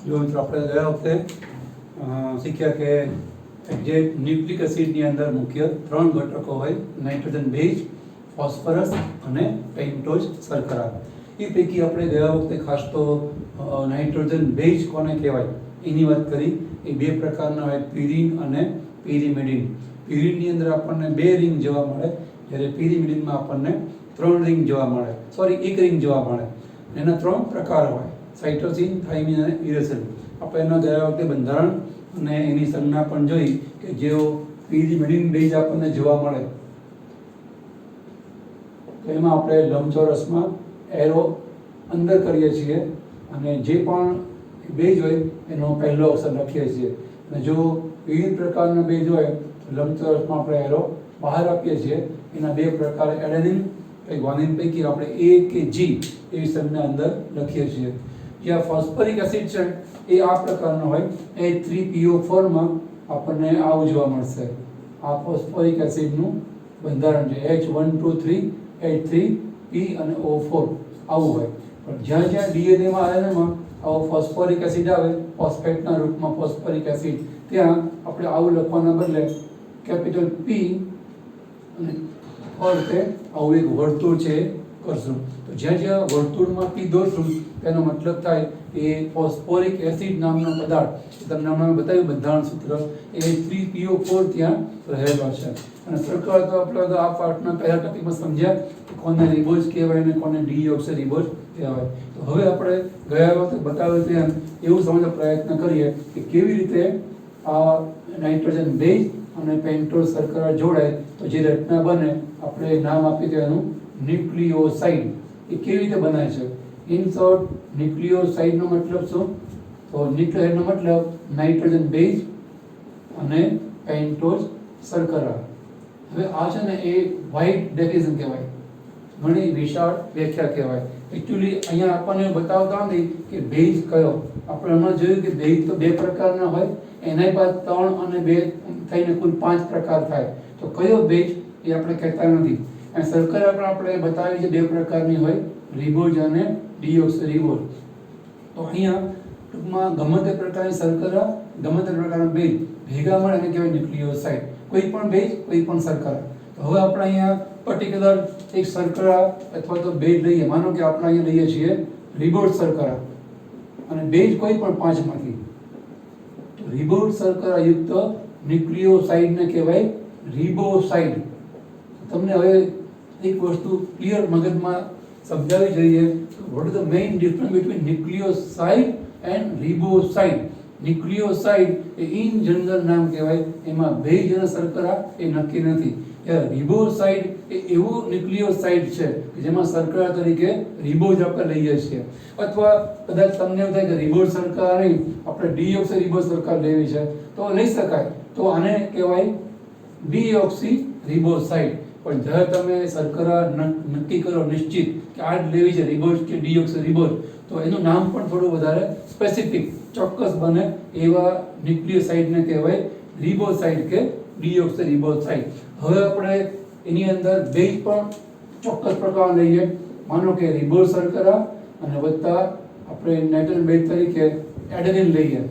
જો મિત્રો આપણે ગયા વખતે શીખ્યા કે જે ન્યુક્લિક એસિડની અંદર મુખ્ય 3 ઘટકો હોય, નાઇટ્રોજન બેઝ, ફોસ્ફરસ અને પેન્ટોઝ શર્કરા. એ પૈકી આપણે ગયા વખતે ખાસ તો નાઇટ્રોજન બેઝ કોને કહેવાય એની વાત કરી. એ બે પ્રકારના હોય, પ્યુરિન અને પિરિમિડિન. પ્યુરિનની અંદર આપણને 2 રિંગ જોવા મળે, જ્યારે પિરિમિડિનમાં આપણને 3 રિંગ જોવા મળે, સોરી 1 રિંગ જોવા મળે. એના 3 પ્રકાર હોય, સાઇટોસિન, થાઇમિન અને યુરેસિલ. આપણે એના ગયા વખતે બંધારણ અને એની સંજ્ઞા પણ જોઈ કે જેઓ પિરિમિડિન બેઝ આપણને જોવા મળે તો એમાં આપણે લંબચોરસમાં એરો અંદર કરીએ છીએ અને જે પણ બેઝ હોય એનો પહેલો અક્ષર લખીએ છીએ. અને જો વિવિધ પ્રકારના બેઝ હોય તો લંબચોરસમાં આપણે એરો બહાર આપીએ છીએ. એના 2 પ્રકાર, એડેનિન કે ગ્વાનિન પૈકી આપણે A કે G એવી સંજ્ઞા અંદર લખીએ છીએ. જ્યાં ફોસ્ફરિક એસિડ છે એ આ પ્રકારનો હોય, H3PO4 માં આપણને આવું જોવા મળશે. આ ફોસ્ફરિક એસિડનું બંધારણ છે, H123 H3P અને O4 આવું હોય. પણ જ્યાં જ્યાં DNA માં RNA આવો ફોસ્ફરિક એસિડ આવે, ફોસ્ફેટના રૂપમાં ફોસ્ફરિક એસિડ, ત્યાં આપણે આવું લખવાના બદલે કેપિટલ P અને ફરતે આવું એક વર્તુળ છે કરશું. તો જ્યાં જ્યાં વર્તુળમાં P દોરશું તેનો મતલબ થાય એ ફોસ્ફોરિક એસિડ નામનો પદાર્થ, તમને હમણાં બતાવ્યું બંધારણ સૂત્ર, એ H3PO4 ત્યાં રહેલો છે. અને શર્કરા તો આપણે આ પાર્ટના પહેલા ટોપિકમાં સમજ્યા કે કોને રિબોઝ કહેવાય અને કોને ડીઓક્સિરિબોઝ કહેવાય. તો હવે આપણે ગયા વખતે બતાવ્યું તેમ એવું સમજવાનો પ્રયત્ન કરીએ કે કેવી રીતે આ નાઇટ્રોજન બેઝ અને પેન્ટોઝ શર્કરા જોડાય તો જે રચના બને, આપણે નામ આપી દે એનું ન્યુક્લિયોસાઇડ. એ કેવી રીતે બનાય છે? ઇન શોર્ટ, ન્યુક્લિયોસાઇડનો મતલબ શું? તો ન્યુક્લિયોસાઇડનો મતલબ નાઇટ્રોજન બેઝ અને પેન્ટોઝ શર્કરા. હવે આ છે ને એ વાઇડ ડેફિનેશન કહેવાય, ઘણી વિશાળ વ્યાખ્યા કહેવાય. એકચ્યુઅલી અહીંયા આપણને બતાવતા નથી કે બેઝ કયો. આપણે હમણાં જોયું કે બેઝ તો 2 પ્રકારના હોય, એના બાદ 3 અને 2 થઈને કુલ 5 પ્રકાર થાય. તો કયો બેઝ એ આપણે કહેતા નથી. અને શર્કરા પણ આપણે બતાવી છે 2 પ્રકારની હોય, રિબોઝ અને ડીઓક્સિરિબોઝ. તો અહીંયા ટૂંકમાં ગમે તે પ્રકારની શર્કરા, ગમે તે પ્રકારના બેઝ ભેગા મળે એને કહેવાય ન્યુક્લિયોસાઇડ. કોઈ પણ બેઝ, કોઈ પણ શર્કરા. તો હવે આપણે અહીંયા પર્ટિક્યુલર એક શર્કરા અથવા તો બેઝ લઈએ. માનો કે આપણે અહીંયા લઈએ છીએ રિબોઝ શર્કરા અને બેઝ કોઈ પણ 5 માંથી. તો રિબોઝ શર્કરા યુક્ત ન્યુક્લિયોસાઇડને કહેવાય રિબોસાઇડ. તમને હવે એક વસ્તુ ક્લિયર મગજમાં સમજાવી જોઈએ, what is the main difference between nucleoside and riboside. Nucleoside એ ઇન જનરલ નામ કહેવાય, એમાં બેઝ અને શર્કરા એ નક્કી નથી. રિબોસાઇડ એ એવું ન્યુક્લિયોસાઇડ છે કે જેમાં શર્કરા તરીકે રિબોઝ આપણે લઈએ છીએ. અથવા કદાચ તમને એવું થાય કે રિબોઝ શર્કરા નહીં, આપણે ડીઓક્સિરિબોઝ શર્કરા લેવી છે તો લઈ શકાય. તો આને કહેવાય ડીઓક્સિરિબોસાઇડ. પણ જ્યારે તમે શર્કરા નક્કી કરો નિશ્ચિત કે આ જ લેવી છે, રિબોઝ કે ડીઓક્સિરિબોઝ, તો એનું નામ પણ થોડું વધારે સ્પેસિફિક, ચોક્કસ બને. એવા ન્યુક્લિયોસાઇડને કહેવાય રિબોસાઇડ કે ડીઓક્સિરિબોસાઇડ. હવે આપણે એની અંદર બેઝ પણ ચોક્કસ પ્રકાર લઈએ. માનો કે રિબોઝ શર્કરા અને વત્તા આપણે નાઇટ્રોજન બેઝ તરીકે એડેનિન લઈએ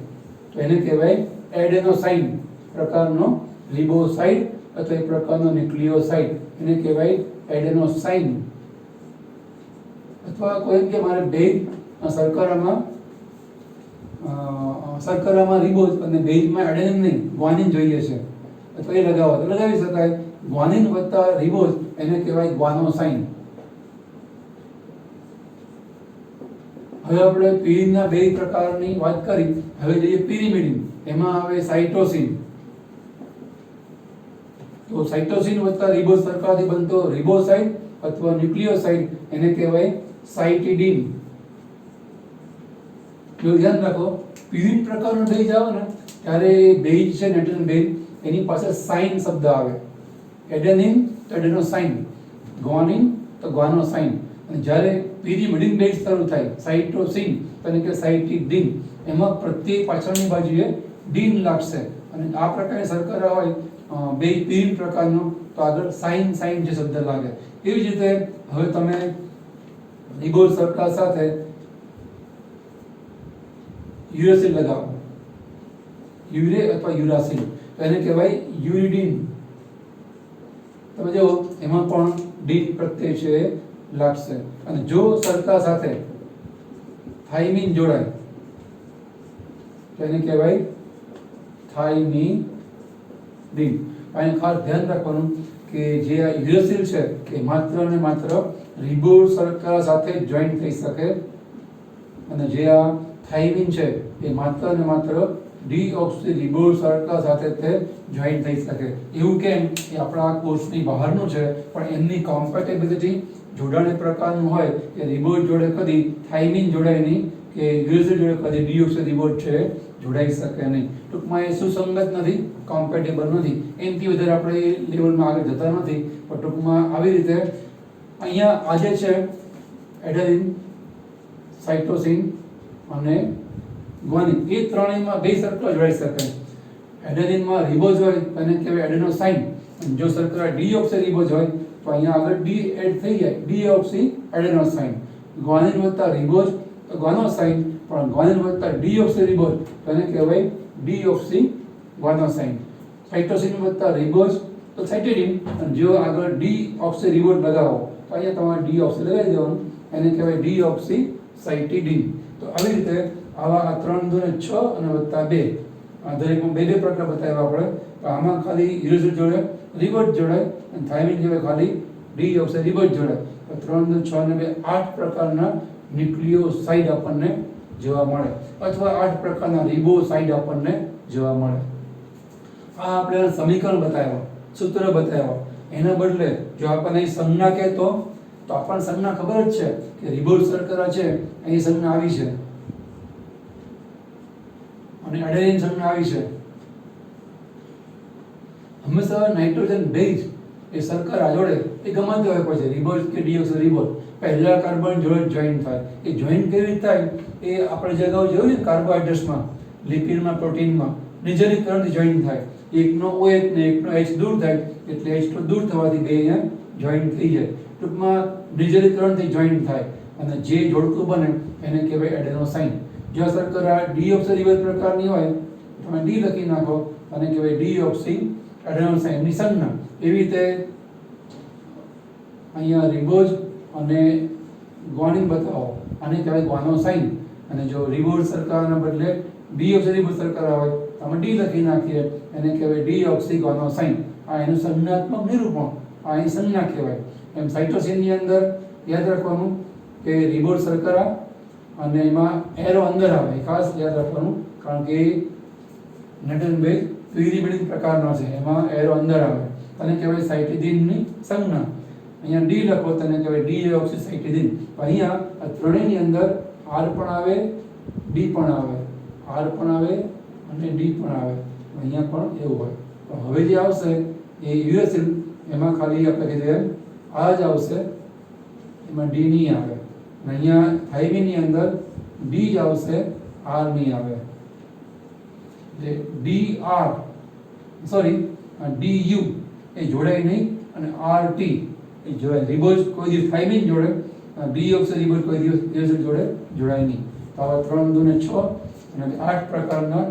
તો એને કહેવાય એડેનોસાઇન પ્રકારનો રિબોસાઇડ અથવા એક પ્રકારનો ન્યુક્લિયોસાઇડ, એને કહેવાય એડેનોસાઇન. અથવા કોઈ કે મારે બેઝ શર્કરામાં રિબોઝ અને બેઝમાં એડેનિન નહીં, ગ્વાનિન જોઈએ છે, અથવા એ લગાવો તો લગાવી શકાય. ગ્વાનિન વત્તા રિબોઝ એને કહેવાય ગ્વાનોસાઇન. હવે આપણે પિરિનના 2 પ્રકારની વાત કરી. હવે જોઈએ પિરિમિડિન. એમાં આવે સાઇટોસિન. તો સાઇટોસિન વત્તા રિબોઝ શર્કરાથી બનતો રિબોસાઇડ અથવા ન્યુક્લિયોસાઇડ એને કહેવાય સાઇટિડિન. જો ધ્યાન રાખો, પિરિન પ્રકારનો બેઝ આવે ને ત્યારે બેઝ છે નાઇટ્રોજન બેઝ, એની પાસે સાઇન શબ્દ આવે. એડેનિન તો એડેનોસાઇન, ગ્વાનિન તો ગ્વાનોસાઇન. અને જ્યારે પિરિમિડિન બેઝ શરૂ થાય, સાઇટોસિન એટલે કે સાઇટિડિન, એમાં પ્રત્યેક પાછળની બાજુએ ડીન લાગશે. અને આ પ્રકારની શર્કરા હોય બે પિરિન પ્રકારનો તો આગળ સાઇન જે શબ્દ લાગે. એવી જ રીતે હવે તમે રિબોઝ શર્કરા સાથે યુરેસિલ લગાવો, યુરે અથવા યુરાસિલ, તો એને કહેવાય યુરિડીન. તમે જો એમાં પણ ડીન પ્રત્યય છે એ લાગશે. અને જો સરકા સાથે થાઇમીન જોડાય તો એને કહેવાય થાઇમીડીન. અહીં ખાસ ધ્યાન રાખવાનું કે જે આ યુરેસિલ છે કે માત્ર ને માત્ર રિબોઝ શર્કરા સાથે જોઈન્ટ થઈ શકે, અને જે આ થાઇમીન છે એ માત્ર ને માત્ર ડીઓક્સી રિબોઝ શર્કરા સાથે તે જોઈન્ટ થઈ શકે. એવું કેમ? એ આપણા કોર્સની બહારનું છે, પણ એમની કોમ્પેટેબિલિટી જોડાણ પ્રકારનું હોય કે રિબોઝ જોડે કદી થાઇમીન જોડાય નહીં, કે યુરેસિલ જોડે કદી ડીઓક્સી રિબોઝ છે જોડાઈ શકે નહીં. ટૂંકમાં એ સુસંગત નથી, કોમ્પેટેબલ નથી. એનાથી વધારે આપણે એ લેવલમાં આગળ જતા નથી. પણ ટૂંકમાં આવી રીતે અહીંયા આજે છે એડેનિન, સાઇટોસિન અને ગ્વાનિન, એ ત્રણેયમાં બે શર્કરા જોડાઈ શકે. એડેનિનમાં રિબોઝ હોય તો એને કહેવાય એડેનોસાઇન. જો શર્કરા ડીઓક્સી રિબોઝ હોય તો અહીંયા આગળ ડી એડ થઈ જાય, ડીઓક્સી એડેનોસાઇન. ગ્વાનિન વત્તા રિબોઝ તો ગ્વાનોસાઇન, પણ ગ્વાનિન વત્તા ડીઓક્સી રિબોઝ તો એને કહેવાય ડીઓક્સી ગ્વાનોસાઇન. સાઇટોસિન વત્તા રિબોઝ તો સાઇટિડીન. અને જો આગળ ડીઓક્સી રિબોઝ લગાવો તો અહીંયા તમારે ડીઓક્સી લગાવી દેવાનું, એને કહેવાય ડીઓક્સી સાઇટિડીન. તો આવી રીતે આવા આ 3 2 6 અને વત્તા 2 આ દરેકમાં બે પ્રકાર બતાવ્યા આપણે. તો આમાં ખાલી યુરેસિલ જોડે રિબોઝ જોડાય અને થાઇમીન જોડે ખાલી ડીઓક્સી રિબોઝ જોડાય. તો 3 2 6 અને 2 8 પ્રકારના ન્યુક્લિયોસાઇડ આપણને જોવા મળે, અથવા 8 પ્રકારના રિબોસાઇડ આપણને જોવા મળે. આ આપણે સમીકરણ બતાવ્યા, સૂત્ર બતાવ્યા. એના બદલે જો આપણને સંજ્ઞા કહે તો આપણને સંજ્ઞા ખબર જ છે કે રિબોઝ શર્કરા છે અહીં સંજ્ઞા આવી છે, અને એડેનિન સંજ્ઞા આવી છે. હંમેશા નાઇટ્રોજન બેઝ એ શર્કરા જોડે એ ગમે તે હોય, પછી રિબોઝ કે ડીઓક્સી રિબોઝ પહેલા કાર્બન જોડે જોઈન્ટ થાય. એ જોઈન્ટ કેવી રીતે થાય? એ આપણે જે અગાઉ જોયું ને કાર્બોહાઈડ્રેટ્સમાં, લિપિડમાં, પ્રોટીનમાં નિર્જલીકરણથી જોઈન્ટ થાય. એકનો OH ને એકનો H દૂર થાય, એટલે H તો દૂર થવાથી બે અહીંયા જોઈન્ટ થઈ જાય. ટૂંકમાં નિર્જલીકરણથી જોઈન્ટ થાય અને જે જોડકું બને એને કહેવાય એડેનોસાઇન. જો શર્કરા ડીઓક્સી રિબોઝ પ્રકારની હોય તમે ડી લખી નાખો અને કહેવાય ડીઓક્સી એડેનોસાઇનની સંજ્ઞા. એવી રીતે અહીંયા રિબોઝ અને ગ્વાનિન બતાવો, આને કહેવાય ગ્વાનોસાઇન. અને જો રિબોઝ શર્કરાના બદલે ડીઓક્સી રિબોઝ શર્કરા હોય અમે ડી લખી નાખીએ, એને કહેવાય ડીઓક્સી ગ્વાનોસાઇન. આ એનું સંજ્ઞાત્મક નિરૂપણ, આ એની સંજ્ઞા કહેવાય. એમ સાઇટોસિનની અંદર યાદ રાખવાનું કે રિબોઝ શર્કરા અને એમાં એરો અંદર આવે, ખાસ યાદ રાખવાનું, કારણ કે નાઇટ્રોજન બેઝ પિરિમિડિન પ્રકારનો છે, એમાં એરો અંદર આવે. તેને કહેવાય સાઇટિડીનની સંજ્ઞા. અહીંયા ડી લખો તેને કહેવાય ડીઓક્સી સાઇટિડીન. અહીંયા આ ત્રણેયની અંદર આર પણ આવે, ડી પણ આવે, આર પણ આવે અને ડી પણ આવે. અહીંયા પણ એવું હોય. તો હવે જે આવશે એ યુરેસિલ, એમાં ખાલી આપણે કહીએ આ જ આવશે, એમાં ડી નહીં આવે. અને અહીંયા થાઇમીનની અંદર ડી જ આવશે, આર નહીં આવે. એટલે ડી આર સોરી ડીયુ એ જોડાય નહીં, અને આર ટી એ જોડાય. રિબોઝ કોઈ દિવસ થાઇમીન જોડે, ડીઓક્સી રિબોઝ કોઈ દિવસ યુરેસિલ જોડે જોડાય નહીં. તો આવા 3 2 6 અને 8 પ્રકારના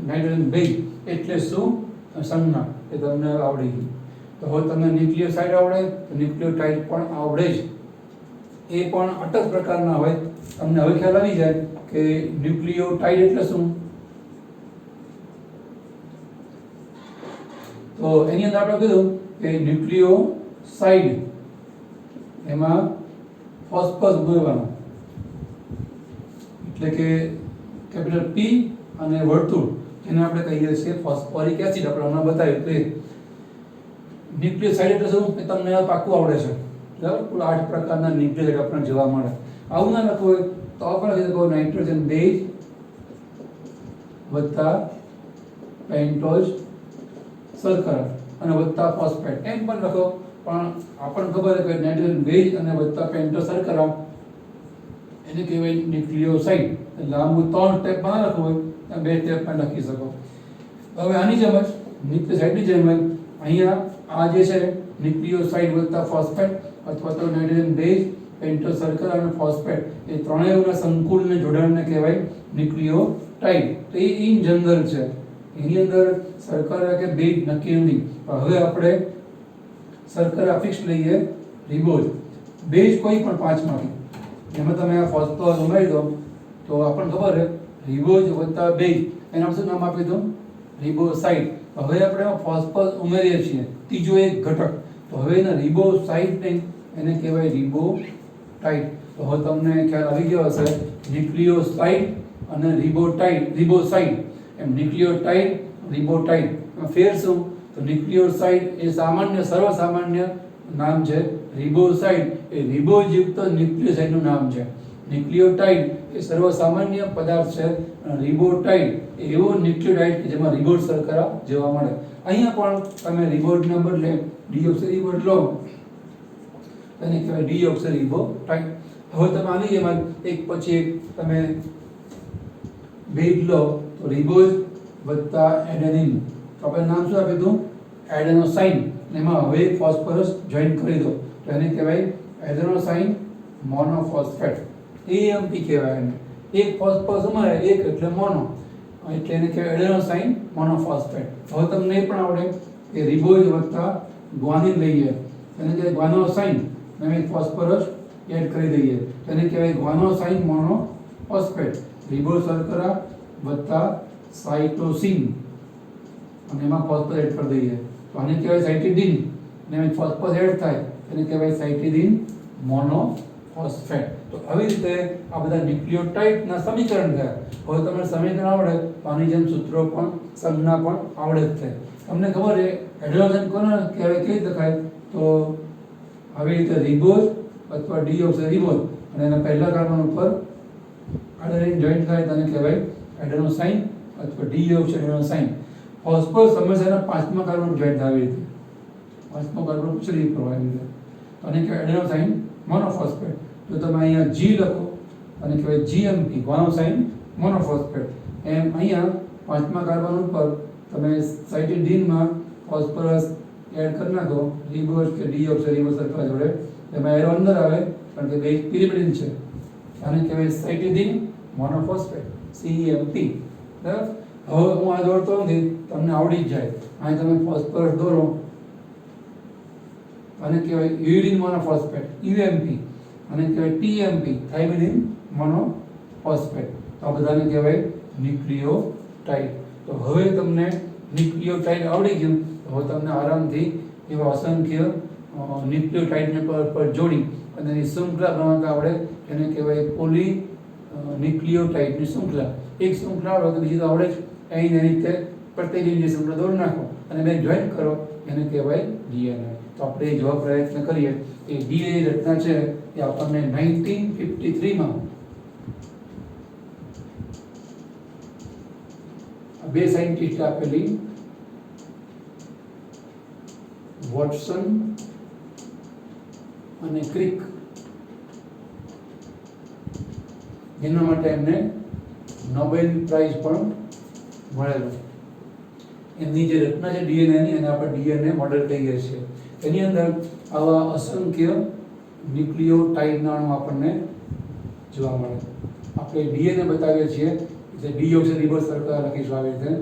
નાઇટ્રોજન બેઝ એટલે શું સંજ્ઞા એ તમને આવડી ગઈ. તો હવે તમને ન્યુક્લિયોસાઇડ આવડે તો ન્યુક્લિયોટાઇડ પણ આવડે જ. એ પણ 8 પ્રકારના હોય. તમને હવે ખ્યાલ આવી જાય કે ન્યુક્લિયોટાઇડ એટલે શું. તો એની અંદર આપણે કીધું કે ન્યુક્લિયોસાઇડ એમાં ફોસ્ફરસ ઉમેરવાનો, એટલે કે કેપિટલ P અને વર્તુળ જેને આપણે કહીએ છીએ ફોસ્ફોરિક એસિડ. આપણે હમણાં બતાવ્યું કે ન્યુક્લિયોસાઇડ એટલે શું એ તમને પાક્કું આવડે છે. બરાબર, કુલ 8 પ્રકારના ન્યુક્લિયોસાઇડ આપણને જોવા મળે. આવું ના લખવું હોય તો આપણે લખો નાઇટ્રોજન બેઝ વત્તા પેન્ટોઝ શર્કરા અને વત્તા ફોસ્ફેટ એમ પણ લખો. પણ આપણને ખબર છે કે નાઇટ્રોજન બેઝ અને વત્તા પેન્ટોઝ શર્કરા એને કહેવાય ન્યુક્લિયોસાઇડ. લાંબુ 3 સ્ટેપ માં લખવું હોય તો 2 સ્ટેપમાં લખી શકો. હવે આની જેમ જ ન્યુક્લિયોસાઇડની જેમ જ અહીંયા આ જે છે ન્યુક્લિયોસાઇડ વત્તા ફોસ્ફેટ અથવા તો નાઇટ્રોજન બેઝ, પેન્ટોઝ શર્કરા અને ફોસ્ફેટ એ ત્રણેયના સંકુલને જોડાણને કહેવાય ન્યુક્લિયોસાઇડ. ટાઈડ તો એ ઇન જનરલ છે, એની અંદર શર્કરા કે બેઝ નક્કી નથી. પણ હવે આપણે શર્કરા ફિક્સ લઈએ રિબોઝ. બેઝ કોઈ પણ પાંચમાંથી એમાં તમે આ ફોસ્ફરસ ઉમેરી દો તો આપણને ખબર છે રિબોઝ વત્તા બેઝ એના શું નામ આપી દો? રિબોસાઇડ. હવે આપણે ફોસ્ફરસ ઉમેરીએ છીએ ત્રીજો એક ઘટક, તો હવે એને રિબોસાઇડ નહીં, એને કહેવાય રિબોટાઇડ. તો હવે તમને ખ્યાલ આવી ગયો હશે ન્યુક્લિયોસાઇડ અને રિબોસાઇડ એમ ન્યુક્લિયોટાઇડ રિબોટાઇડ ફેર શું? તો ન્યુક્લિયોસાઇડ એ સામાન્ય સર્વસામાન્ય નામ છે, રિબોસાઇડ એ રિબોઝયુક્ત ન્યુક્લિયોસાઇડનું નામ છે. ન્યુક્લિયોટાઇડ એ સર્વસામાન્ય પદાર્થ છે અને રિબોટાઇડ એ એવો ન્યુક્લિયોટાઇડ કે જેમાં રિબોઝ શર્કરા જોવા મળે. અહીંયા પણ તમે રિબોઝના બદલે ડીઓક્સીરિબોઝ લો તેને કહેવાય ડીઓક્સીરિબોટાઇડ. હવે તમે આની જેમ એક પછી એક તમે બેઝ લો તો રિબોઝ વત્તા એડેનિન, તો આપણે નામ શું આપ્યું હતું? એડેનોસાઇન. એમાં હવે એક ફોસ્ફરસ જોઈન કરી દો તો એને કહેવાય એડેનોસાઇન મોનોફોસ્ફેટ, એએમપી કહેવાય એને. એક ફોસ્ફરસ ઉમેરે એક એટલે મોનો, એટલે એને કહેવાય એડેનોસાઇન મોનોફોસ્ફેટ. હવે તમને એ પણ આવડે કે રિબોઝ વત્તા ગ્વાનિન લઈએ એને કહેવાય ગ્વાનોસાઇન, અને એક ફોસ્ફરસ એડ કરી દઈએ તો એને કહેવાય ગ્વાનોસાઇન મોનોફોસ્ફેટ. રિબોઝ શર્કરા વત્તા સાઇટોસિન અને એમાં ફોસ્ફરસ એડ કરી દઈએ તો આને કહેવાય સાઇટિડીન, અને એમાં ફોસ્ફરસ એડ થાય એને કહેવાય સાઇટિડીન મોનોફોસ્ફેટ. તો આવી રીતે આ બધા ન્યુક્લિયોટાઇડના સમીકરણ થયા. હવે તમને સમીકરણ આવડે તો આની જેમ સૂત્રો પણ સંજ્ઞા પણ આવડે જ છે. તમને ખબર છે એડેનોસાઇન કોને કહેવાય, કેવી રીતે થાય? તો આવી રીતે રિબોઝ અથવા ડીઓક્સીરિબોઝ અને એના પહેલા કાર્બન ઉપર એડેનિન જોઈન્ટ થાય તેને કહેવાય એડેનોસાઇન અથવા ડીઓક્સીએડેનોસાઇન. ફોસ્ફરસ હંમેશા એના પાંચમા કાર્બન જોઈન્ટ આવી રીતે પાંચમો કાર્બન ઉછળી પ્રવાહી રીતે અને કહેવાય એડેનોસાઇન મોનોફોસ્ફેટ. જો તમે અહીંયા G લખો અને કહેવાય GMP ગ્વાનોસાઇન મોનોફોસ્ફેટ. એમ અહીંયા પાંચમા કાર્બન ઉપર તમે સાઇટિડીનમાં ફોસ્ફરસ એડ કરી નાખો રિબોઝ કે ડીઓક્સીરિબોઝ શર્કરા જોડે, એમાં એરો અંદર આવે કારણ કે બેઝ પિરિમિડિન છે, આને કહેવાય સાઇટિડીન મોનોફોસ્ફેટ CEMP. બરાબર. હવે હું આ દોરતો નથી, તમને આવડી જ જાય. અહીં તમે ફોસ્ફરસ દોરો આને કહેવાય યુરિન મોનોફોસ્ફેટ UMP, અને કહેવાય TMP થાઇમિડિન મોનોફોસ્ફેટ. તો આ બધાને કહેવાય ન્યુક્લિયોટાઇડ. તો હવે તમને ન્યુક્લિયોટાઇડ આવડી ગયું, તો હવે તમને આરામથી એવા અસંખ્ય ન્યુક્લિયોટાઇડને પર જોડી અને એની શૃંખલા બનાવતા આવડે, એને કહેવાય પોલી ન્યુક્લિયોટાઇડની શૃંખલા. એક શૃંખલા આવડે તો બીજી તો આવડે જ. અહીં એની રીતે પ્રત્યેકની શૃંખલા દોરી નાખો અને બે જોઈન કરો એને કહેવાય DNA. તો આપણે જોવા પ્રયત્ન કરીએ કે DNA રચના છે એ આપણને 1953માં બે સાયન્ટિસ્ટ આપેલી, વોટસન અને ક્રિક, જેના માટે એમને નોબેલ પ્રાઇઝ પણ મળેલો. એમની જે રચના છે ડીએનએની એને આપણે DNA મોડેલ કહીએ છીએ. એની અંદર આવા અસંખ્ય ન્યુક્લિયોટાઇડના અણુ આપણને જોવા મળે. આપણે DNA બતાવીએ છીએ જે ડીઓક્સીરિબોઝ શર્કરા લખીશું આવી રીતે.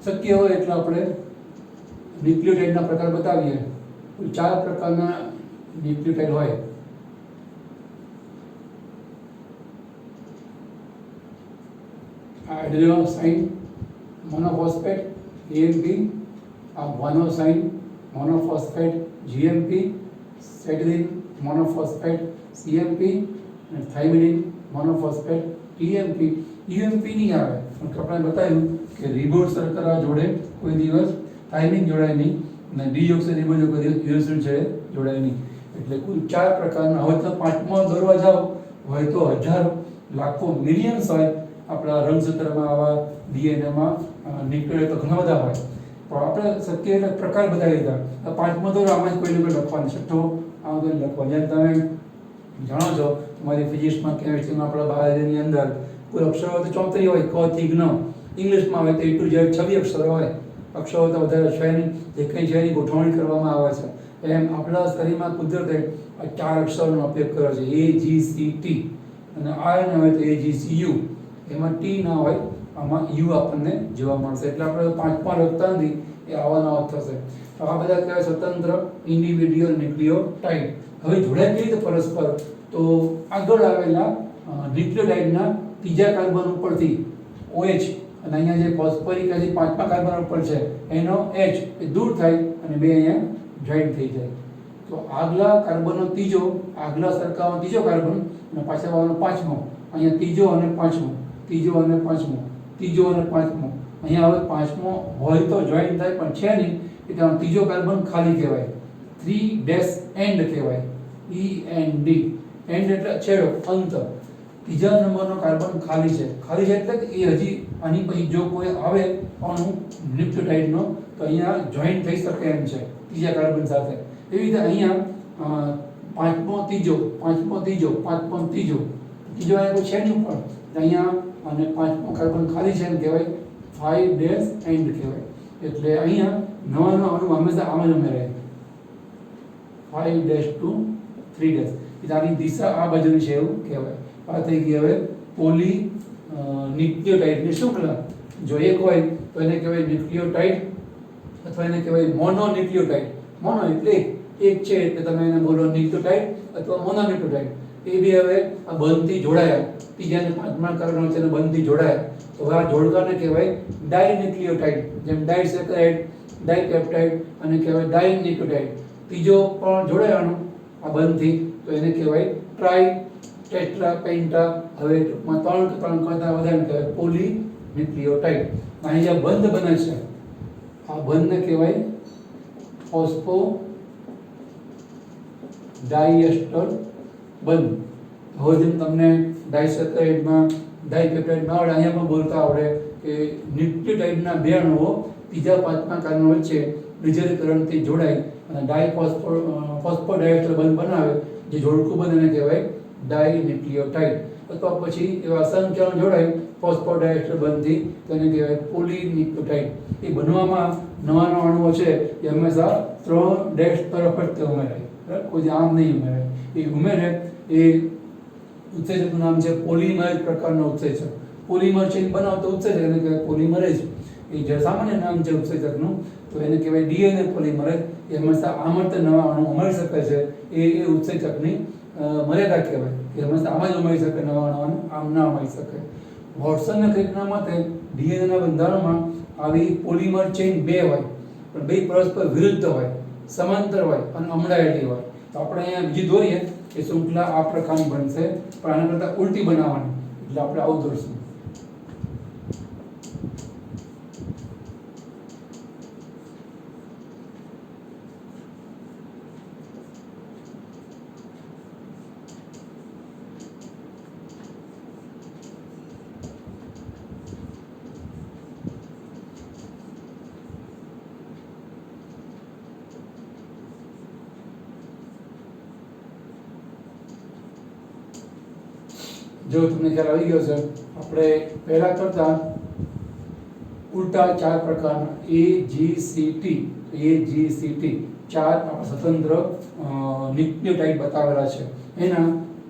શક્ય હોય એટલે આપણે ન્યુક્લિયોટાઇડના પ્રકાર બતાવીએ. 4 પ્રકારના ન્યુક્લિયોટાઇડ હોય. એડેનોસાઇન monophosphate AMP, ગ્વાનોસાઇન monophosphate GMP, સાઇટિડીન monophosphate CMP અને થાઇમિડિન મોનોફોસ્ફેટ TMP. UMP નહીં આવે પણ આપણે બતાવ્યું કે રિબોઝ શર્કરા જોડે કોઈ દિવસ થાઇમિન જોડાય નહીં અને ડીઓક્સીરિબોઝ કોઈ દિવસ યુરેસિલ છે જોડાય નહીં. એટલે કુલ 4 પ્રકારના. હવે તો પાંચમો દોરવા જાઓ હોય તો હજારો લાખો મિલિયન્સ હોય આપણા રંગસૂત્રમાં આવા DNAમાં ન્યુક્લિયોટાઇડ તો ઘણા બધા હોય, પણ આપણે શક્ય એટલે પ્રકાર બતાવી દીધા. પાંચમો દોરો આમાં કોઈ લખવાનું, છઠ્ઠો આમાં કોઈ લખવાનું. જેમ તમે જાણો છો તમારી ફિઝિક્સમાં કેમિસ્ટ્રીમાં આપણા બાયોલોજીની અંદર કોઈ અક્ષરો તો 34 હોય, ક થી જ્ઞ. ઇંગ્લિશમાં હોય તો A to Z 26 અક્ષરો હોય, અક્ષરો તો વધારે છે નહીં, જે કંઈ છે એની ગોઠવણી કરવામાં આવે છે. એમ આપણા શરીરમાં કુદરતે આ 4 અક્ષરોનો ઉપયોગ કર્યો છે, A G C T. અને આ ન હોય તો A G C U, એમાં T ના હોય, આમાં U આપણને જોવા મળશે. એટલે આપણે 5મા લખતા નથી એ આવા થશે. આ બધા કહેવાય સ્વતંત્ર ઇન્ડિવિડ્યુઅલ ન્યુક્લિયોટાઇડ. હવે જોડાય કેવી રીતે પરસ્પર? તો આગળ આવેલા ન્યુક્લિયોટાઇડના ત્રીજા કાર્બન ઉપરથી OH, અને અહીંયા જે ફોસ્ફરિક એસિડ 5મા કાર્બન ઉપર છે એનો H એ દૂર થાય અને બે અહીંયા જોઈન્ટ થઈ જાય. તો આગલા કાર્બનનો ત્રીજો, આગલા સરખામાં ત્રીજો કાર્બન અને પાછળ વાળાનો 5મો, અહીંયા ત્રીજો અને 5મો, ત્રીજો અને 5મો, ત્રીજો અને 5મો. અહીંયા હવે 5મો હોય તો જોઈન્ટ થાય પણ છે નહીં, એટલે આનો ત્રીજો કાર્બન ખાલી કહેવાય, 3 એન્ડ કહેવાય, END. એન્ડ એટલે છેડો, અંત. ત્રીજા નંબરનો કાર્બન ખાલી છે. ખાલી છે એટલે કે એ હજી આની પછી જો કોઈ આવે અણુ ન્યુક્લિયોટાઇડનો તો અહીંયા જોઈન્ટ થઈ શકે એમ છે ત્રીજા કાર્બન સાથે. એવી રીતે અહીંયા 5મો ત્રીજો, 5મો ત્રીજો, 5મો ત્રીજો, ત્રીજો અહીંયા કોઈ છે નહીં પણ અહીંયા, અને 5મો કાર્બન ખાલી છે એમ કહેવાય, 5 એન્ડ કહેવાય. એટલે અહીંયા નવા અણુ હંમેશા આમ જ ઉમેરાય, 5 to 3 એટલે આની દિશા આ બાજુની છે એવું કહેવાય. આ થઈ ગઈ હવે પોલી ન્યુક્લિયોટાઇડની શૃંખલા. જો એક હોય તો એને કહેવાય ન્યુક્લિયોટાઇડ, અથવા એને કહેવાય મોનો ન્યુક્લિયોટાઇડ. મોનો એટલે એક છે એટલે તમે એને બોલો ન્યુક્લિયોટાઇડ અથવા મોનો ન્યુક્લિયોટાઇડ. એ બી હવે આ બંધથી જોડાયા, ત્રીજા અને 5મા કાર્બન વચ્ચેના બંધથી જોડાયા, તો આ જોડકાને કહેવાય ડાઇન્યુક્લિયોટાઇડ. જેમ ડાઇસેકેરાઇડ, ડાઇપેપ્ટાઇડ અને કહેવાય ડાઇન્યુક્લિયોટાઇડ. ત્રીજો પણ જોડાયાનો આ બંધથી તો એને કહેવાય ટ્રાઈ, ટેટ્રા, પેન્ટા. હવે ટૂંકમાં 3 કરતા વધારે કહેવાય પોલી ન્યુક્લિયોટાઇડ. અહીં જે બંધ બને છે આ બંધને કહેવાય ફોસ્ફો ડાયએસ્ટર બંધ. હવે જેમ તમને ડાયસેકેરાઇડમાં, ડાઇપેપ્ટાઇડમાં આવડે, અહીંયા પણ બોલતા આવડે કે ન્યુક્લિયોટાઇડના બે અણુઓ ત્રીજા 5મા કાર્બન વચ્ચે ડિજેલીકરણથી જોડાય અને ફોસ્ફોડાયસ્ટર બંધ બનાવે, જે જોડકું બંધ એને કહેવાય ડાઇન્યુક્લિયોટાઇડ. અથવા પછી એવા અસંખ્ય અણુ જોડાય ફોસ્ફોડાયસ્ટર બંધથી તેને કહેવાય પોલીન્યુક્લિયોટાઇડ. એ બનવામાં નવા અણુઓ છે એ હંમેશા 3 તરફ જ તે ઉમેરાય, કોઈ આમ નહીં ઉમેરાય. એ ઉમેરે એ ઉત્સેચકનું નામ છે પોલિમરેઝ પ્રકારનો ઉત્સેચક. પોલિમર ચેન બનાવતો ઉત્સેચક એને કહેવાય પોલિમરેઝ. એ જે સામાન્ય નામ છે ઉત્સેચકનું, તો એને કહેવાય DNA પોલિમરેઝ. એ હંમેશા આમર્ત નવા અણુ ઉમેરી શકે છે. એ ઉત્સેચકની મર્યાદા કહેવાય કે હંમેશા આમ જ ઉમેરી શકે નવા અણુઓને, આમ ના ઉમેરી શકે. વોટસનના ક્રિકના મતે DNAના બંધારણમાં આવી પોલિમર ચેન 2 હોય, પણ બે પરસ્પર વિરુદ્ધ હોય, સમાંતર હોય અને અમડાયેલી હોય. તો આપણે અહીંયા બીજી દોરીએ એ શૃંખલા આ પ્રકારની બનશે, પણ આના કરતાં ઉલટી બનાવવાની, એટલે આપણે આવું દોરશું. જો તમને ખ્યાલ આવી ગયો છે, આપણે પહેલા કરતા ઉલટા 4 પ્રકારના AGCT, 4 આપણા સ્વતંત્ર ન્યુક્લિયોટાઇડ બતાવેલા છે. એના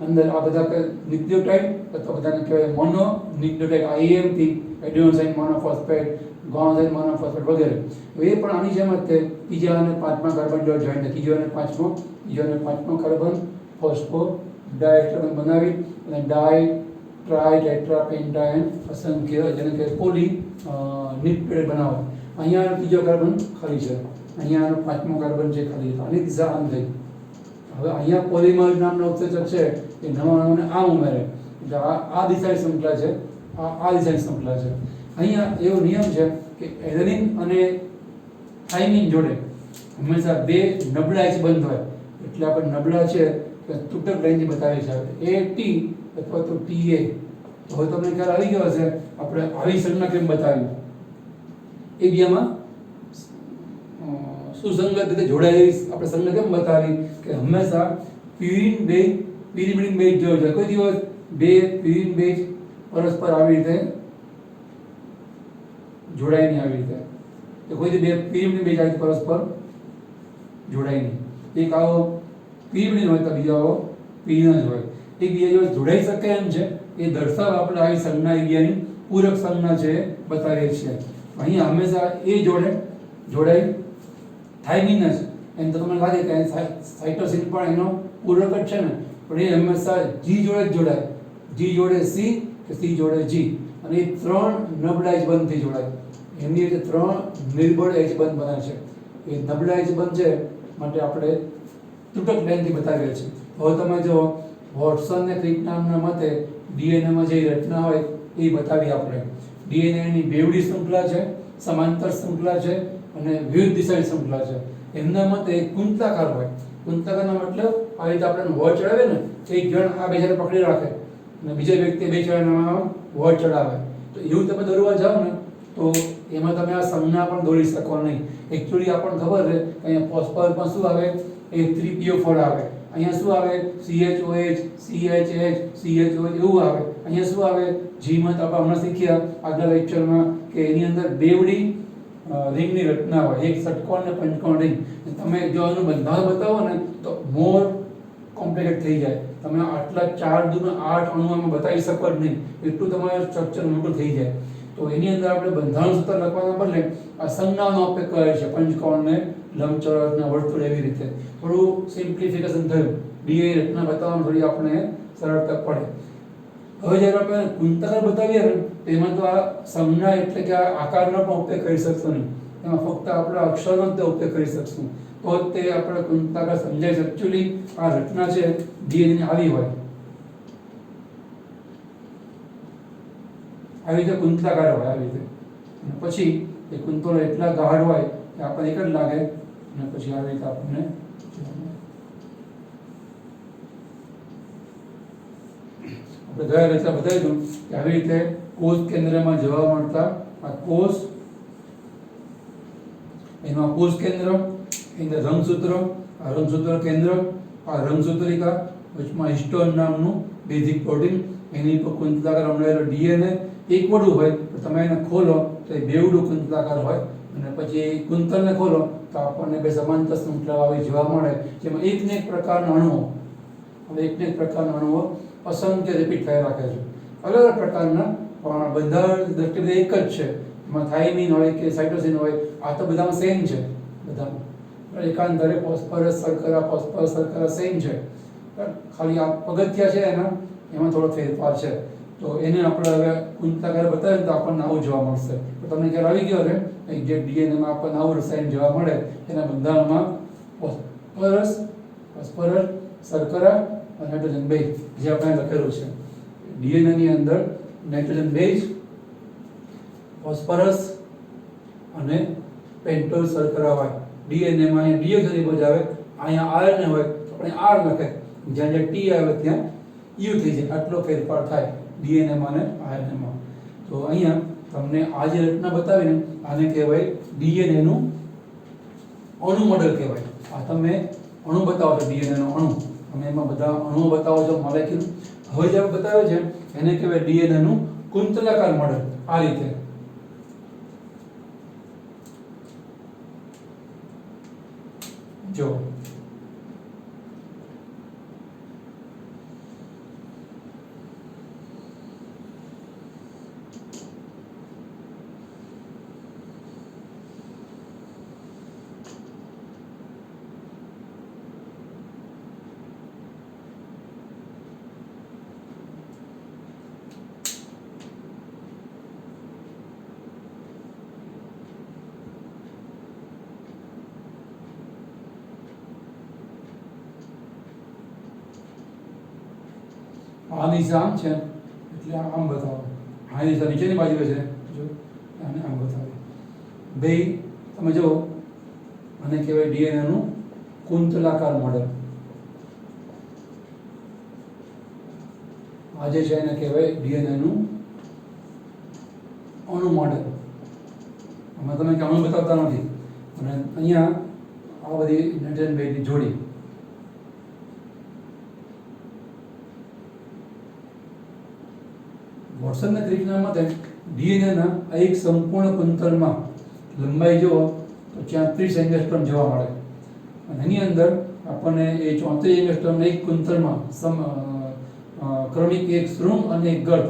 અંદર આ બધા ન્યુક્લિયોટાઇડ અથવા બધાને કહેવાય mono nucleotide, IMP, adenosine monophosphate, ગુઆનોસાઇન monophosphate વગેરે. એ પણ આની જેમ જ તે ત્રીજા અને 5મા કાર્બન જોડે જોઈન્ટ, ત્રીજો અને 5મો કાર્બન ફોસ્ફો ડાયસ્ટર બનાવી અને ડાય, ટ્રાય, ટેટ્રા, પેન્ટા એન્ડ અસંખ્ય જેને કે પોલી ન્યુક્લિયોટાઇડ બનાવે. અહીંયા ત્રીજો કાર્બન ખાલી છે, અહીંયા 5મો કાર્બન છે ખાલી, આની દિશા આમ થઈ. હવે અહીંયા પોલિમર નામનો ઉત્સેચક છે એ નવા અણુને આમ ઉમેરે, એટલે આ દિશાની શૃંખલા છે, આ દિશાની શૃંખલા છે. અહીંયા એવો નિયમ છે કે એડેનિન અને થાઇમિન જોડે હંમેશા 2 નબળા H બંધ હોય, એટલે આપણે નબળા છે તૂટક લાઈનથી બતાવી છે, AT અથવા તો TA. તો હવે તમને ખ્યાલ આવી ગયો હશે આપણે આવી સંજ્ઞા કેમ બતાવી. એ બેમાં સુસંગત રીતે જોડાયેલી આપણે સંજ્ઞા કેમ બતાવી કે હંમેશા પિરિમિડિન બેઝ જોયો છે. કોઈ દિવસ 2 પિરિમિડિન બેઝ પરસ્પર આવી રીતે જોડાય નહીં આવી રીતે. કે કોઈ બે પિરિમિડિન બે જાય પરસ્પર જોડાય નહીં. એક આવો પિરિમિડિન હોય તો બીજો આવો પિરિયન જ હોય. એક બીજા જોડે જોડાઈ શકે એમ છે એ દર્શાવવા આપણે આવી સંજ્ઞા એરિયાની પૂરક સંજ્ઞા છે એ બતાવીએ છીએ. અહીંયા હંમેશા એ જોડે જોડાઈ થાઇમિન જ, એમ તો તમને લાગે કે સાઇટોસિન પણ એનો પૂરક જ છે ને, પણ એ હંમેશા જી જોડે જ જોડાય. જી જોડે સી કે સી જોડે જી, અને એ ત્રણ નબળા એચ બંધથી જોડાય. એમની રીતે ત્રણ નિર્બળ એચ બંધ બને છે. એ નબળા એચ બંધ છે માટે આપણે તૂટક લાઈનથી બતાવીએ છીએ. હવે તમે જો વોટસન ને ક્રિક નામના મતે ડીએનએમાં જે રચના હોય એ બતાવી આપણે. ડીએનએની બેવડી શૃંખલા છે, સમાંતર શૃંખલા છે અને વિરુદ્ધ દિશાની શૃંખલા છે. એમના મતે કુંતલાકાર હોય. કુંતલાકારનો મતલબ આ રીતે આપણે વોચ ચડાવે ને, એક જણ આ બેજાને પકડી રાખે અને બીજા વ્યક્તિ બે જણામાં વોચ ચડાવે, તો એવું તમે દોરવા જાઓ ને તો એમાં તમે આ સંજ્ઞા પણ દોરી શકો નહીં. એકચ્યુઅલી આપણને ખબર છે કે અહીંયા ફોસ્ફરસમાં શું આવે, એ 3PO4 આવે. અહીંયા શું આવે, CHOH CHH CHOH એવું આવે. અહીંયા શું આવે, G માં તો આપણે હમણાં શીખ્યા આગલા લેક્ચરમાં કે એની અંદર બેવડી રિંગની રચના હોય, એક ષટકોણ ને પંચકોણ રિંગ. તમે જો આનું બંધારણ બતાવો ને તો મોર કોમ્પ્લિકેટ થઈ જાય. તમે આટલા 4 દુ 8 અણુઓમાં બતાવી શકો જ નહીં, એટલું તમારું સ્ટ્રક્ચર મોટું થઈ જાય. તો એની અંદર આપણે બંધારણ સૂત્ર લખવાના બદલે આ સંજ્ઞાનો ઉપયોગ કરે છે, પંચકોણ ને લંબચોરસ ને વર્તુળ, એવી રીતે થોડું સિમ્પ્લિફિકેશન થયું. ડીએનએ રચના બતાવવામાં થોડી આપણે સરળતા પડે. હવે જ્યારે આપણે કુંતલાકાર બતાવીએ ને તેમાં તો આ સંજ્ઞા એટલે કે આ આકારનો પણ ઉપયોગ કરી શકશું નહીં. એમાં ફક્ત આપણે અક્ષરનો જ ઉપયોગ કરી શકશું, તો જ તે આપણે કુંતલાકાર સમજાય. એકચ્યુઅલી આ રચના છે ડીએનએ આવી હોય, આવી રીતે કુંતલાકાર હોય, આવી રીતે. અને પછી એ કુંતલો એટલા ગાઢ હોય કે આપણને એક જ લાગે, અને પછી આવી રીતે આપણને આપણે ગયા લેક્ચર બતાવી દઉં કે આવી રીતે કોષ કેન્દ્રમાં જોવા મળતા આ કોષ, એમાં કોષ કેન્દ્ર, એની રંગસૂત્ર, આ રંગસૂત્ર કેન્દ્ર, આ રંગસૂત્રિકા, વચમાં હિસ્ટોન નામનું બેઝિક પ્રોટીન, એની પર કુંતલાકાર અમરેલો ડીએનએ. એક વડું હોય તો તમે એને ખોલો તો એ બેવડું કુંતલાકાર હોય, અને પછી કુંતલને ખોલો તો આપણને બે સમાંતર શૃંખલા આવી જોવા મળે, જેમાં એકને એક પ્રકારના અણુઓ, હવે એકને એક પ્રકારના અણુઓ અસંખ્ય રિપીટ થઈ રાખે છે. અલગ અલગ પ્રકારના, પણ બંધારણ દ્રષ્ટિએ એક જ છે. એમાં થાઇમિન હોય કે સાઇટોસિન હોય, આ તો બધામાં સેમ છે. બધામાં એકાંતરે ફોસ્ફરસ શર્કરા સેમ છે, ખાલી આ પગથિયા છે એમાં થોડો ફેરફાર છે. તો એને આપણે હવે કુંતલાકાર બતાવીએ તો આપણને આવું જોવા મળશે. તો તમને ખ્યાલ આવી ગયો છે જે ડીએનએમાં આપણને આવું રસાયણ જોવા મળે. એના બંધારણમાં ફોસ્ફરસ શર્કરા અને નાઇટ્રોજન બેઝ જે આપણે લખેલું છે. ડીએનએ ની અંદર નાઇટ્રોજન બેઝ, ફોસ્ફરસ અને પેન્ટોઝ શર્કરા હોય. ડીએનએ માં અહીંયા ડીઓક્સી બજાવે, અહીંયા આરએનએ હોય તો આપણે આર લખે, જ્યાં જ્યાં ટી આવે ત્યાં યુ થઈ જાય. આટલો ફેરફાર થાય ડીએનએ માં અને આરએનએ માં. તો અહીંયા તમને આ જે રચના બતાવીને આને કહેવાય ડીએનએ નું અણુ મોડેલ કહેવાય. આ તમે અણુ બતાવો છો, ડીએનએ નો અણુ, તમે એમાં બધા અણુઓ બતાવો છો, મોલેક્યુલ. હવે જે બતાવે છે એને કહેવાય ડીએનએ નું કુંતલાકાર મોડેલ. આ રીતે જો આ દિશા આમ છે એટલે આમ બતાવો, આ દિશા નીચેની બાજુ છે, જો આને આમ બતાવે. બે તમે જો આને કહેવાય ડીએનએ નું કુંતલાકાર મોડેલ. આ જે છે એને કહેવાય ડીએનએ નું અણુ મોડેલ. આમાં તમે અણુ બતાવતા નથી, અને અહીંયા આ બધી નાઇટ્રોજન બેઝની જોડી. વોટસનના ક્રિકના મતે ડીએનએના એક સંપૂર્ણ કુંતલમાં લંબાઈ જુઓ તો ત્યાં 30 એંગસ્ટ્રોમ જોવા મળે અને એની અંદર આપણને એ 34 એંગસ્ટ્રોમના એક કુંતલમાં ક્રમિક એક શૃંગ અને એક ગર્ત,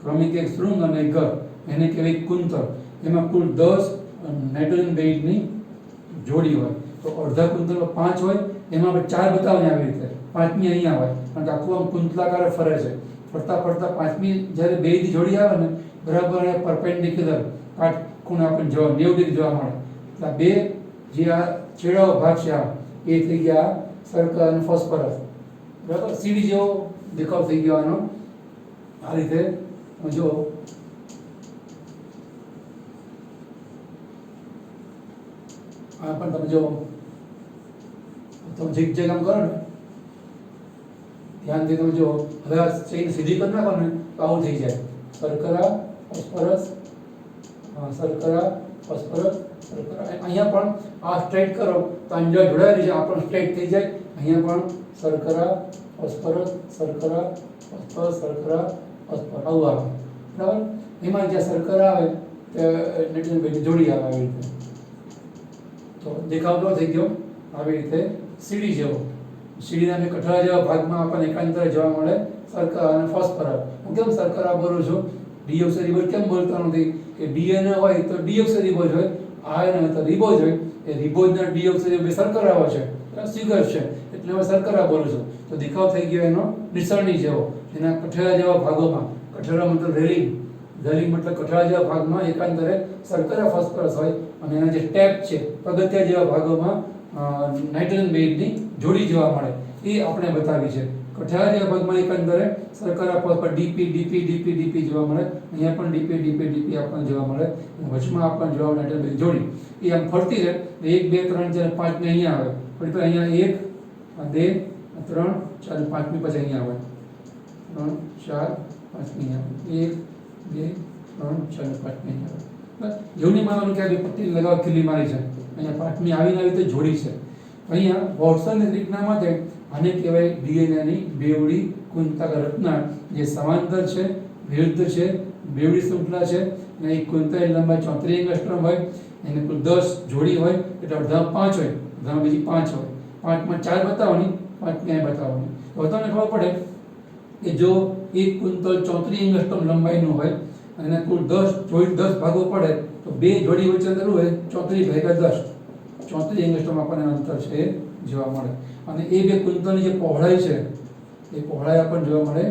ક્રમિક એક શૃંગ અને એક ગર્ત, એને કહેવાય એક કુંતલ. એમાં કુલ 10 નાઇટ્રોજન બેઝની જોડી હોય. તો અડધા કુંતલમાં 5 હોય, એમાં આપણે 4 બતાવવાની આવી રીતે, પાંચમી અહીંયા હોય, કારણ કે આખું આમ કુંતલાકાર ફરે છે. ફરતા ફરતા પાંચમી જ્યારે બેયની જોડી આવે ને બરાબર પરપેન્ડિક્યુલર કાટખૂણે આપણને જોવા 90 ડિગ્રી જોવા મળે. એટલે બે જે આ છેડાઓ ભાગ છે આ એ થઈ ગયા સર્કલ અને ફોસ્ફરસ, બરાબર. સીડી જેવો દેખાવ થઈ ગયો આનો. આ રીતે જો આ પણ તમે જો તમે જીગ જેગ આમ કરો ને ધ્યાનથી તમે જો, હવે આ ચેઇન સીધી કરી નાખો ને તો આવું થઈ જાય શર્કરા ફોસ્ફરસ શર્કરા ફોસ્ફરસ શર્કરા. અહીંયા પણ આ સ્ટ્રેટ કરો તો અંજળ જોડાયેલી છે, આ પણ સ્ટ્રેટ થઈ જાય. અહીંયા પણ શર્કરા ફોસ્ફરસ શર્કરા ફોસ્ફરસ શર્કરા ફોસ્ફરસ આવું આવે, બરાબર. એમાં જ્યાં શર્કરા આવે તે નાઇટ્રોજન બેઝની જોડી આવે આવી રીતે. તો દેખાવ કેવો થઈ ગયો આવી રીતે સીડી જેવો. સીડીના મેં કઠોળા જેવા ભાગમાં આપણને એકાંતરે જોવા મળે શર્કરા અને ફોસ્ફરસ. હું કેમ શર્કરા બોલું છું, ડીઓક્સરીબોઝ કેમ બોલતા નથી કે ડીએનએ હોય તો ડીઓક્સરીબોઝ હોય, આરએનએ હોય તો રિબોઝ હોય. એ રિબોઝના ડીઓક્સરીબોઝ શર્કરાઓ છે, સુગર છે, એટલે હું શર્કરા બોલું છું. તો દેખાવ થઈ ગયો એનો નિસરણી જેવો. એના કઠોળા જેવા ભાગોમાં, કઠોળા મતલબ રેલિંગ, રેલિંગ મતલબ કઠોળા જેવા ભાગમાં એકાંતરે શર્કરા ફોસ્ફરસ હોય અને એના જે સ્ટેપ છે પગથિયા જેવા ભાગોમાં નાઇટ્રોજન બેઝની જોડી જોવા મળે. એ આપણે બતાવી છે. કઠોળા જેવા ભાગમાં એકાંતરે શર્કરા phosphorus DP DP DP DP જોવા મળે. અહીંયા પણ ડીપી ડીપી ડીપી આપણને જોવા મળે. વચમાં આપણને જોવા મળે નાઇટ્રોજન બેઝ જોડી. એ આમ ફરતી રહે. 1 2 3 4 5 ને અહીંયા આવે, પછી અહીંયા 1 2 3 4 5મી પછી અહીંયા આવે 3 4 5મી આવે 1 2 3 4 5મી આવે. બસ જોડી મારવાનું કે આ પટ્ટી લગાવ ખીલી મારી છે. અહીંયા પાંચમી આવીને આવી તો જોડી છે. અહીંયા વોટસનની રીતના માટે આને કહેવાય ડીએનએની બેવડી કુંતલાકાર રચના, જે સમાંતર છે, વિરુદ્ધ છે, બેવડી શૃંખલા છે. અને એક કુંતલની લંબાઈ 34 એંગસ્ટ્રોમ હોય, એને કુલ 10 જોડી હોય, એટલે અડધા 5 હોય, અડધા બીજી 5 હોય. 5માં 4 બતાવવાની, 5 અહીં બતાવવાની. તો તમને ખબર પડે કે જો એક કુંતલ 34 એંગસ્ટ્રોમ લંબાઈનું હોય અને કુલ 10 જોડી 10 ભાગો પડે તો બે જોડી વચ્ચે અંતર હોય 34 ભાગ્યા 10, 34 એંગસ્ટ્રોમ આપણને અંતર છે જોવા મળે. અને એ બે કુંતલની જે પહોળાઈ છે એ પહોળાઈ આપણને જોવા મળે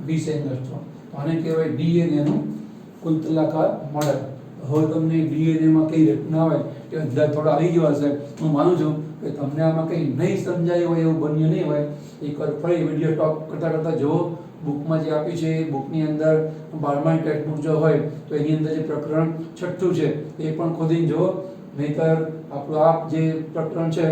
20 એંગસ્ટ્રોમ. આને કહેવાય ડીએનએનું કુંતલાકાર મોડેલ. હવે તમને ડીએનએમાં કઈ રચના હોય એ અંદાજ થોડો આવી ગયો હશે. હું માનું છું કે તમને આમાં કંઈ નહીં સમજાયું હોય, એવું બન્યું નહીં હોય. એકવાર ફરી વિડીયો સ્ટોપ કરતાં કરતાં જુઓ. બુકમાં જે આપ્યું છે એ બુકની અંદર 12મા ટેક્સ્ટબુક જો હોય તો એની અંદર જે પ્રકરણ 6 છે એ પણ ખોદીને જુઓ. નહીંતર આપણું આ જે પ્રકરણ છે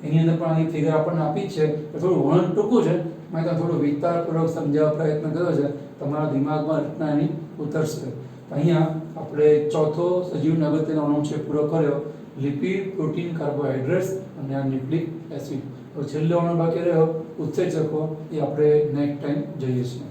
એની અંદર પણ આની ફિગર આપણને આપી જ છે. થોડું વર્ણન ટૂંકું છે, મેં ત્યાં થોડું વિસ્તારપૂર્વક સમજાવવા પ્રયત્ન કર્યો છે. તમારા દિમાગમાં રચના એની ઉતરશે. અહીંયા આપણે ચોથો સજીવના અગત્યનો અણુ છે પૂરો કર્યો, લિપિડ પ્રોટીન કાર્બોહાઈડ્રેટ્સ અને આ ન્યુક્લિક એસિડ. તો છેલ્લો અણુ બાકી રહ્યો ઉત્સેચકો, એ આપણે નેક્સ્ટ ટાઈમ જોઈએ છીએ.